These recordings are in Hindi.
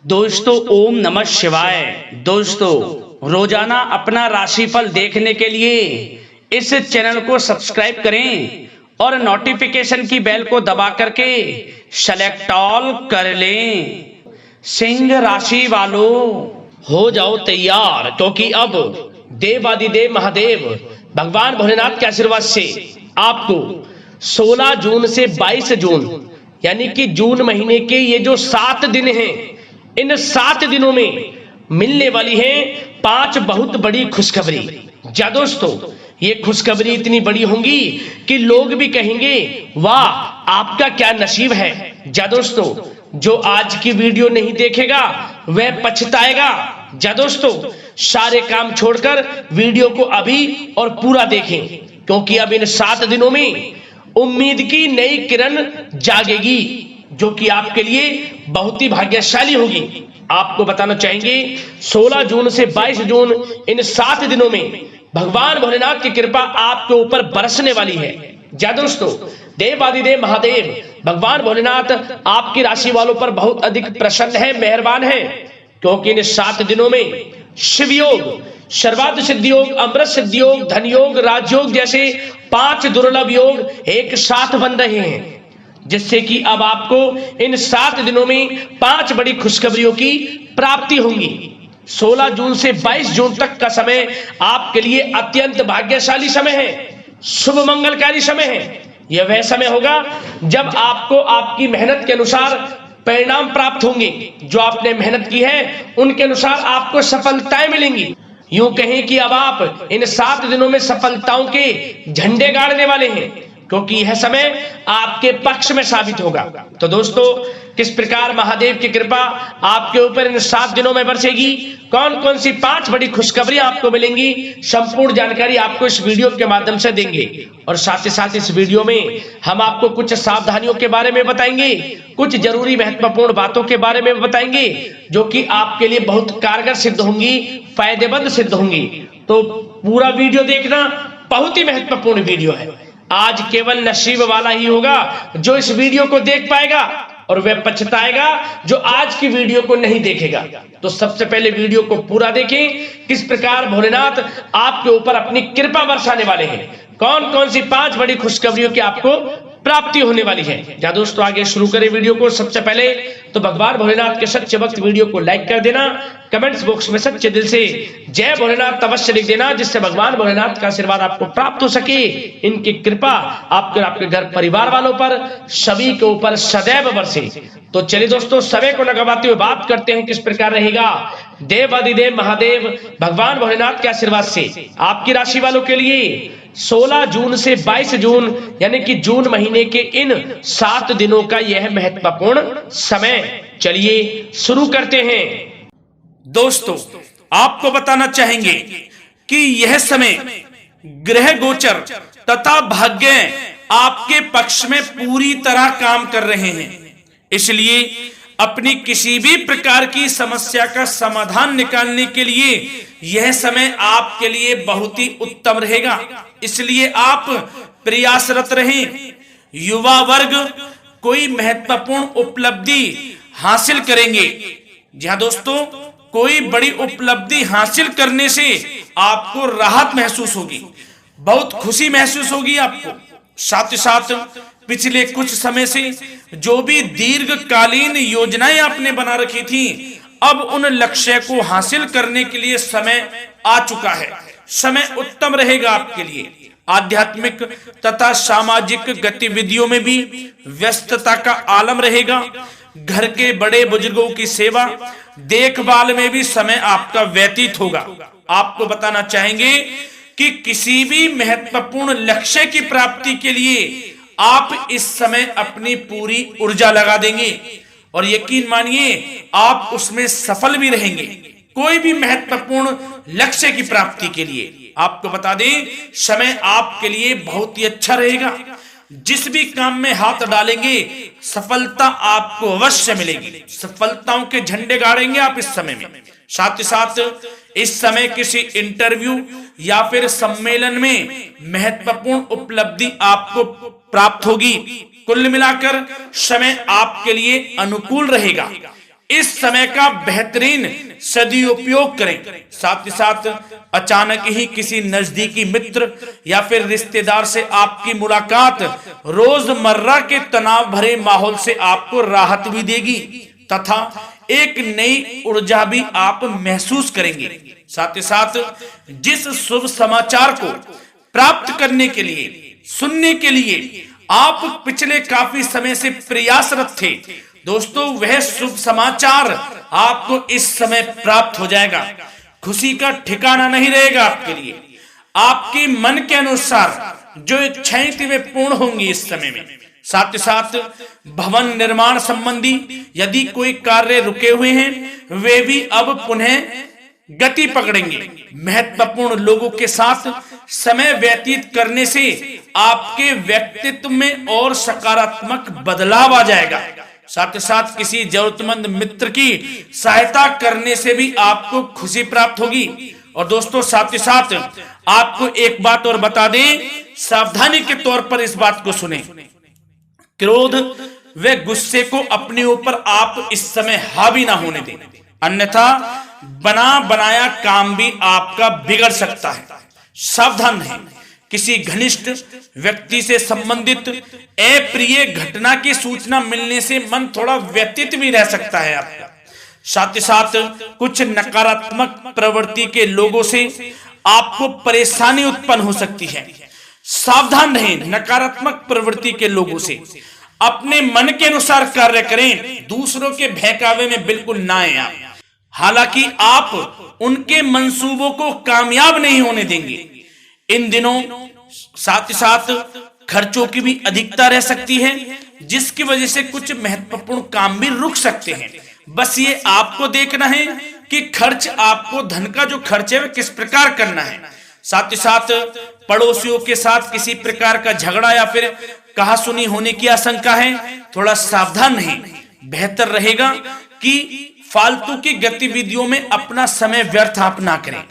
दोस्तों ओम नमः शिवाय। दोस्तों रोजाना अपना राशिफल देखने के लिए इस चैनल को सब्सक्राइब करें और नोटिफिकेशन की बेल को दबा करके सेलेक्ट ऑल कर लें। सिंह राशि वालों हो जाओ तैयार, क्योंकि अब देवादिदेव महादेव भगवान भोलेनाथ के आशीर्वाद से आपको 16 जून से 22 जून यानी कि जून महीने के ये जो 7 दिन हैं, इन 7 दिनों में मिलने वाली है 5 बहुत बड़ी खुशखबरी। जा दोस्तों, ये खुशखबरी इतनी बड़ी होंगी कि लोग भी कहेंगे वाह आपका क्या नसीब है। जा दोस्तों, जो आज की वीडियो नहीं देखेगा वह पछताएगा। जा दोस्तों, सारे काम छोड़कर वीडियो को अभी और पूरा देखें, क्योंकि अब इन 7 दिनों में उम्मीद की नई किरण जागेगी, जो कि आपके लिए बहुत ही भाग्यशाली होगी। आपको बताना चाहेंगे 16 जून से 22 जून इन 7 दिनों में भगवान भोलेनाथ की कृपा आपके ऊपर बरसने वाली है। जा दोस्तों, देवादिदेव महादेव भगवान भोलेनाथ आपकी राशि वालों पर बहुत अधिक प्रसन्न है, मेहरबान है, क्योंकि इन 7 दिनों में शिव योग, सर्वार्थ सिद्धि योग, अमृत सिद्धि योग, धन योग, राजयोग जैसे 5 दुर्लभ योग एक साथ बन रहे हैं, जिससे कि अब आपको इन 7 दिनों में 5 बड़ी खुशखबरियों की प्राप्ति होंगी। 16 जून से 22 जून तक का समय आपके लिए अत्यंत भाग्यशाली समय है, शुभ मंगलकारी समय है। यह वह समय होगा जब आपको आपकी मेहनत के अनुसार परिणाम प्राप्त होंगे। जो आपने मेहनत की है उनके अनुसार आपको सफलताएं मिलेंगी। यूं कहें कि अब आप इन 7 दिनों में सफलताओं के झंडे गाड़ने वाले हैं, क्योंकि यह समय आपके पक्ष में साबित होगा। तो दोस्तों, किस प्रकार महादेव की कृपा आपके ऊपर इन 7 दिनों में बरसेगी, कौन कौन सी 5 बड़ी खुशखबरी आपको मिलेंगी, संपूर्ण जानकारी आपको इस वीडियो के माध्यम से देंगे। और साथ ही साथ इस वीडियो में हम आपको कुछ सावधानियों के बारे में बताएंगे, कुछ जरूरी महत्वपूर्ण बातों के बारे में बताएंगे, जो कि आपके लिए बहुत कारगर सिद्ध होंगी, फायदेमंद सिद्ध होंगी। तो पूरा वीडियो देखना, बहुत ही महत्वपूर्ण वीडियो है। आज केवल नसीब वाला ही होगा जो इस वीडियो को देख पाएगा, और वह पछताएगा जो आज की वीडियो को नहीं देखेगा। तो सबसे पहले वीडियो को पूरा देखें, किस प्रकार भोलेनाथ आपके ऊपर अपनी कृपा बरसाने वाले हैं, कौन कौन सी 5 बड़ी खुशखबरियों की आपको प्राप्ति होने वाली है। जा दोस्तों, आगे शुरू करें वीडियो को। सबसे पहले तो भगवान भोलेनाथ के सच्चे भक्त वीडियो को लाइक कर देना, कमेंट्स बॉक्स में सच्चे दिल से जय भोलेनाथ अवश्य लिख देना, जिससे भगवान भोलेनाथ का आशीर्वाद आपको प्राप्त हो सके, इनकी कृपा आपके और आपके घर परिवार वालों पर सभी के ऊपर सदैव बरसे। तो चलिए दोस्तों, समय को न गवाते हुए बात करते हैं किस प्रकार रहेगा देवादिदेव महादेव भगवान भोलेनाथ के आशीर्वाद से आपकी राशि वालों के लिए 16 जून से 22 जून यानी कि जून महीने के इन 7 दिनों का यह महत्वपूर्ण समय। चलिए शुरू करते हैं। दोस्तों, आपको बताना चाहेंगे कि यह समय ग्रह गोचर तथा भाग्य आपके पक्ष में पूरी तरह काम कर रहे हैं। इसलिए अपनी किसी भी प्रकार की समस्या का समाधान निकालने के लिए यह समय आपके लिए बहुत ही उत्तम रहेगा। इसलिए आप प्रयासरत रहें। युवा वर्ग कोई महत्वपूर्ण उपलब्धि हासिल करेंगे। जहां दोस्तों, कोई बड़ी उपलब्धि हासिल करने से आपको राहत महसूस होगी, बहुत खुशी महसूस होगी आपको। साथ ही साथ पिछले कुछ समय से जो भी दीर्घकालीन योजनाएं आपने बना रखी थी, अब उन लक्ष्य को हासिल करने के लिए समय आ चुका है। समय उत्तम रहेगा आपके लिए। आध्यात्मिक तथा सामाजिक गतिविधियों में भी व्यस्तता का आलम रहेगा। घर के बड़े बुजुर्गों की सेवा देखभाल में भी समय आपका व्यतीत होगा। आपको बताना चाहेंगे कि किसी भी महत्वपूर्ण लक्ष्य की प्राप्ति के लिए आप इस समय अपनी पूरी ऊर्जा लगा देंगे, और यकीन मानिए आप उसमें सफल भी रहेंगे। कोई भी महत्वपूर्ण लक्ष्य की प्राप्ति के लिए आपको बता दें, समय आपके लिए बहुत ही अच्छा रहेगा। जिस भी काम में हाथ डालेंगे सफलता आपको अवश्य मिलेगी। सफलताओं के झंडे गाड़ेंगे आप इस समय में। साथ ही साथ इस समय किसी इंटरव्यू या फिर सम्मेलन में महत्वपूर्ण उपलब्धि आपको प्राप्त होगी। कुल मिलाकर समय आपके लिए अनुकूल रहेगा। इस समय का बेहतरीन सदुपयोग करें। साथ ही साथ अचानक ही किसी नजदीकी मित्र या फिर रिश्तेदार से आपकी मुलाकात रोजमर्रा के तनाव भरे माहौल से आपको राहत भी देगी तथा एक नई ऊर्जा भी आप महसूस करेंगे। साथ ही साथ जिस शुभ समाचार को प्राप्त करने के लिए, सुनने के लिए आप पिछले काफी समय से प्रयासरत थे दोस्तों, वह शुभ समाचार आपको इस समय प्राप्त हो जाएगा। खुशी का ठिकाना नहीं रहेगा आपके लिए। आपके मन के अनुसार जो इच्छाएं थी वे पूर्ण होंगी इस समय में। साथ ही साथ भवन निर्माण संबंधी यदि कोई कार्य रुके हुए हैं वे भी अब पुनः गति पकड़ेंगे। महत्वपूर्ण लोगों के साथ समय व्यतीत करने से आपके व्यक्तित्व में और सकारात्मक बदलाव आ जाएगा। साथ ही साथ किसी जरूरतमंद मित्र की सहायता करने से भी आपको खुशी प्राप्त होगी। और दोस्तों साथ ही साथ आपको एक बात और बता दें, सावधानी के तौर पर इस बात को सुने। क्रोध व गुस्से को अपने ऊपर आप इस समय हावी ना होने दें, अन्यथा बना बनाया काम भी आपका बिगड़ सकता है। सावधान रहें। किसी घनिष्ठ व्यक्ति से संबंधित अप्रिय घटना की सूचना मिलने से मन थोड़ा व्यतीत भी रह सकता है आपका। साथ ही साथ कुछ नकारात्मक प्रवृत्ति के लोगों से आपको परेशानी उत्पन्न हो सकती है। सावधान रहें नकारात्मक प्रवृत्ति के लोगों से। अपने मन के अनुसार कार्य करें, दूसरों के बहकावे में बिल्कुल ना आए आप। हालांकि आप उनके मंसूबों को कामयाब नहीं होने देंगे। इन दिनों साथ ही साथ खर्चों की भी अधिकता रह सकती है, जिसकी वजह से कुछ महत्वपूर्ण काम भी रुक सकते हैं। बस ये आपको देखना है कि खर्च, आपको धन का जो खर्च है वह किस प्रकार करना है। साथ ही साथ पड़ोसियों के साथ किसी प्रकार का झगड़ा या फिर कहासुनी होने की आशंका है, थोड़ा सावधान रहें। बेहतर रहेगा कि फालतू की गतिविधियों में अपना समय व्यर्थ आप ना करें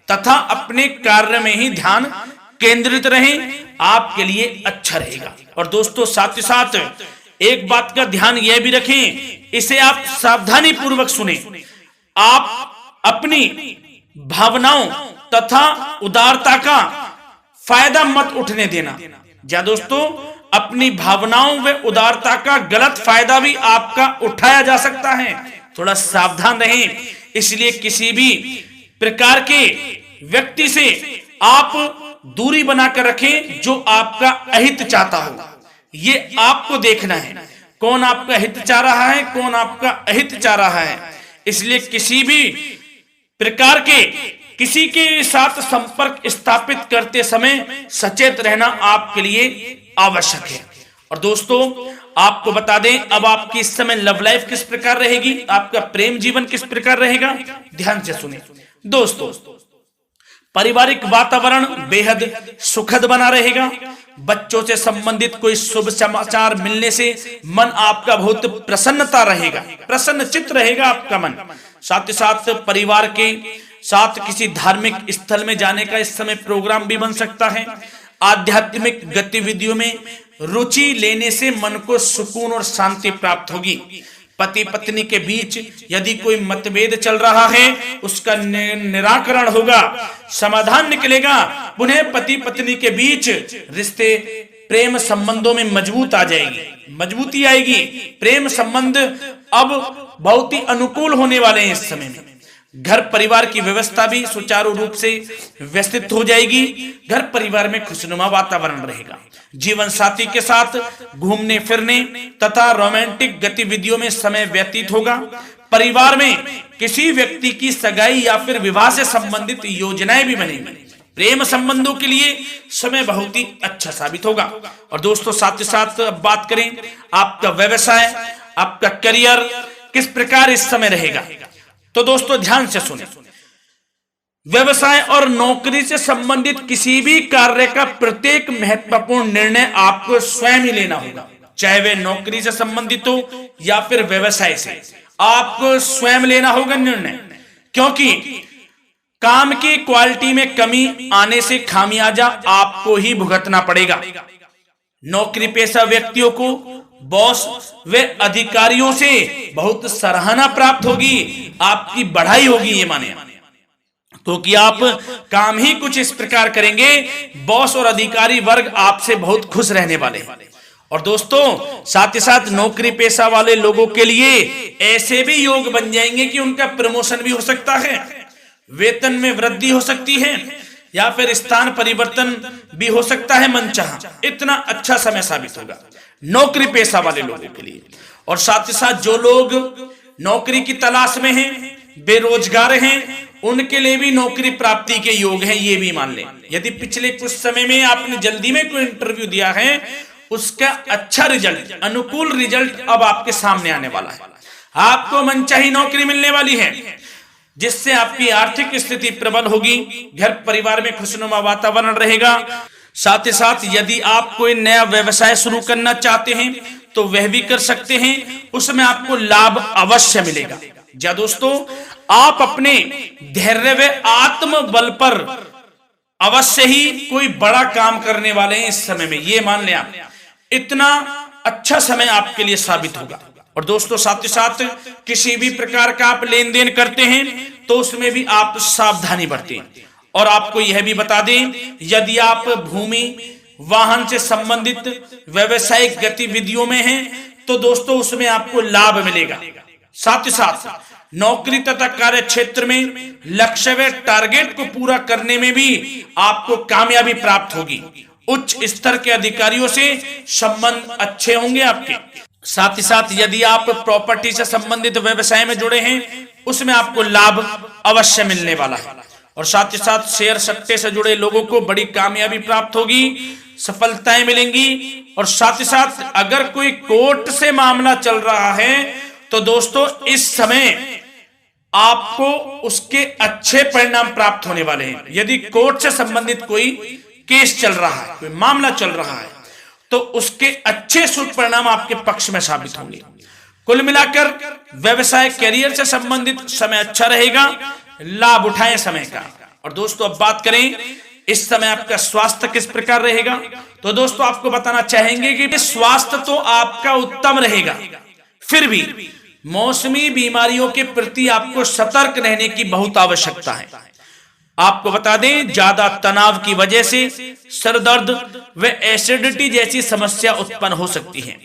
तथा अपने कार्य में ही ध्यान केंद्रित रहें, आपके लिए अच्छा रहेगा। और दोस्तों साथ ही साथ एक बात का ध्यान यह भी रखें, इसे आप सावधानी पूर्वक सुने। आप अपनी भावनाओं तथा उदारता का फायदा मत उठने देना। या दोस्तों अपनी भावनाओं व उदारता का गलत फायदा भी आपका उठाया जा सकता है, थोड़ा सावधान रहें। इसलिए किसी भी प्रकार के व्यक्ति से आप दूरी बनाकर रखें जो आपका अहित चाहता हो। ये आपको देखना है, कौन आपका हित चाह रहा है, कौन आपका अहित चाह रहा है। इसलिए किसी भी प्रकार के किसी के साथ संपर्क स्थापित करते समय सचेत रहना आपके लिए आवश्यक है। और दोस्तों आपको बता दें, अब आपकी इस समय लव लाइफ किस प्रकार रहेगी, आपका प्रेम जीवन किस प्रकार रहेगा, ध्यान से सुने। दोस्तों पारिवारिक वातावरण बेहद सुखद बना रहेगा। बच्चों से संबंधित कोई शुभ समाचार मिलने से मन आपका बहुत प्रसन्नता रहेगा, प्रसन्नचित्त रहेगा आपका मन। साथ ही साथ परिवार के साथ किसी धार्मिक स्थल में जाने का इस समय प्रोग्राम भी बन सकता है। आध्यात्मिक गतिविधियों में रुचि लेने से मन को सुकून और शांति प्राप्त होगी। पति पत्नी के बीच यदि कोई मतभेद चल रहा है उसका निराकरण होगा, समाधान निकलेगा। पुनः पति पत्नी के बीच रिश्ते प्रेम संबंधों में मजबूती आएगी। प्रेम संबंध अब बहुत ही अनुकूल होने वाले हैं इस समय में। घर परिवार की व्यवस्था भी सुचारू रूप से व्यवस्थित हो जाएगी। घर परिवार में खुशनुमा वातावरण रहेगा। जीवन साथी के साथ घूमने फिरने तथा रोमांटिक गतिविधियों में समय व्यतीत होगा। परिवार में किसी व्यक्ति की सगाई या फिर विवाह से संबंधित योजनाएं भी बनेंगी। प्रेम संबंधों के लिए समय बहुत ही अच्छा साबित होगा। और दोस्तों साथ ही साथ अब बात करें आपका व्यवसाय, आपका करियर किस प्रकार इस समय रहेगा। तो दोस्तों ध्यान से सुने, व्यवसाय और नौकरी से संबंधित किसी भी कार्य का प्रत्येक महत्वपूर्ण निर्णय आपको स्वयं ही लेना होगा, चाहे वह नौकरी से संबंधित हो या फिर व्यवसाय से। आपको स्वयं लेना होगा निर्णय, क्योंकि काम की क्वालिटी में कमी आने से खामियाजा आपको ही भुगतना पड़ेगा। नौकरी पेशा व्यक्तियों को बॉस व अधिकारियों से बहुत सराहना प्राप्त होगी, आपकी बढ़ाई होगी, ये माने, क्योंकि आप काम ही कुछ इस प्रकार करेंगे, बॉस और अधिकारी वर्ग आपसे बहुत खुश रहने वाले हैं। और दोस्तों साथ ही साथ नौकरी पेशा वाले लोगों के लिए ऐसे भी योग बन जाएंगे कि उनका प्रमोशन भी हो सकता है, वेतन में वृद्धि हो सकती है, या फिर स्थान परिवर्तन भी हो सकता है मनचाहा। इतना अच्छा समय साबित होगा नौकरी पेशा वाले लोगों के लिए। और साथ ही साथ जो लोग नौकरी की तलाश में हैं, बेरोजगार हैं, उनके लिए भी नौकरी प्राप्ति के योग हैं, ये भी मान लें। यदि पिछले कुछ समय में आपने जल्दी में कोई इंटरव्यू दिया है, उसका अच्छा रिजल्ट, अनुकूल रिजल्ट अब आपके सामने आने वाला है। आपको मनचाही नौकरी मिलने वाली है, जिससे आपकी आर्थिक स्थिति प्रबल होगी, घर परिवार में खुशनुमा वातावरण रहेगा। साथ ही साथ यदि आप कोई नया व्यवसाय शुरू करना चाहते हैं तो वह भी कर सकते हैं, उसमें आपको लाभ अवश्य मिलेगा। जा दोस्तों, आप अपने धैर्य व आत्मबल पर अवश्य ही कोई बड़ा काम करने वाले हैं इस समय में, ये मान लें आप। इतना अच्छा समय आपके लिए साबित होगा। और दोस्तों साथ ही साथ किसी भी प्रकार का आप लेन देन करते हैं तो उसमें भी आप सावधानी बरतें। और आपको यह भी बता दें, यदि आप भूमि वाहन से संबंधित व्यवसायिक गतिविधियों में हैं तो दोस्तों उसमें आपको लाभ मिलेगा। साथ ही साथ नौकरी तथा कार्य क्षेत्र में लक्ष्य व टारगेट को पूरा करने में भी आपको कामयाबी प्राप्त होगी। उच्च स्तर के अधिकारियों से संबंध अच्छे होंगे आपके। साथ ही साथ यदि आप प्रॉपर्टी से संबंधित व्यवसाय में जुड़े हैं, उसमें आपको लाभ अवश्य मिलने वाला है। और साथ ही साथ शेयर सट्टे से जुड़े लोगों को बड़ी कामयाबी प्राप्त होगी, सफलताएं मिलेंगी। और साथ ही साथ अगर कोई कोर्ट से मामला चल रहा है तो दोस्तों इस समय आपको उसके अच्छे परिणाम प्राप्त होने वाले हैं। यदि कोर्ट से संबंधित कोई केस चल रहा है, कोई मामला चल रहा है, तो उसके अच्छे शुभ परिणाम आपके पक्ष में साबित होंगे। कुल मिलाकर व्यवसाय करियर से संबंधित समय अच्छा रहेगा, लाभ उठाएं समय का। और दोस्तों अब बात करें इस समय आपका स्वास्थ्य किस प्रकार रहेगा, तो दोस्तों आपको बताना चाहेंगे कि स्वास्थ्य तो आपका उत्तम रहेगा, फिर भी मौसमी बीमारियों के प्रति आपको सतर्क रहने की बहुत आवश्यकता है। आपको बता दें, ज्यादा तनाव की वजह से सर दर्द व एसिडिटी जैसी समस्या उत्पन्न हो सकती है।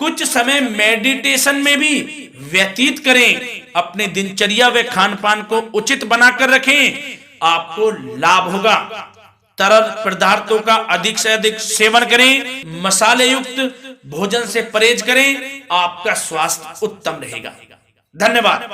कुछ समय मेडिटेशन में भी व्यतीत करें, अपने दिनचर्या व खान पान को उचित बनाकर रखें, आपको लाभ होगा। तरल पदार्थों का अधिक से अधिक सेवन करें, मसाले युक्त भोजन से परहेज करें, आपका स्वास्थ्य उत्तम रहेगा। धन्यवाद।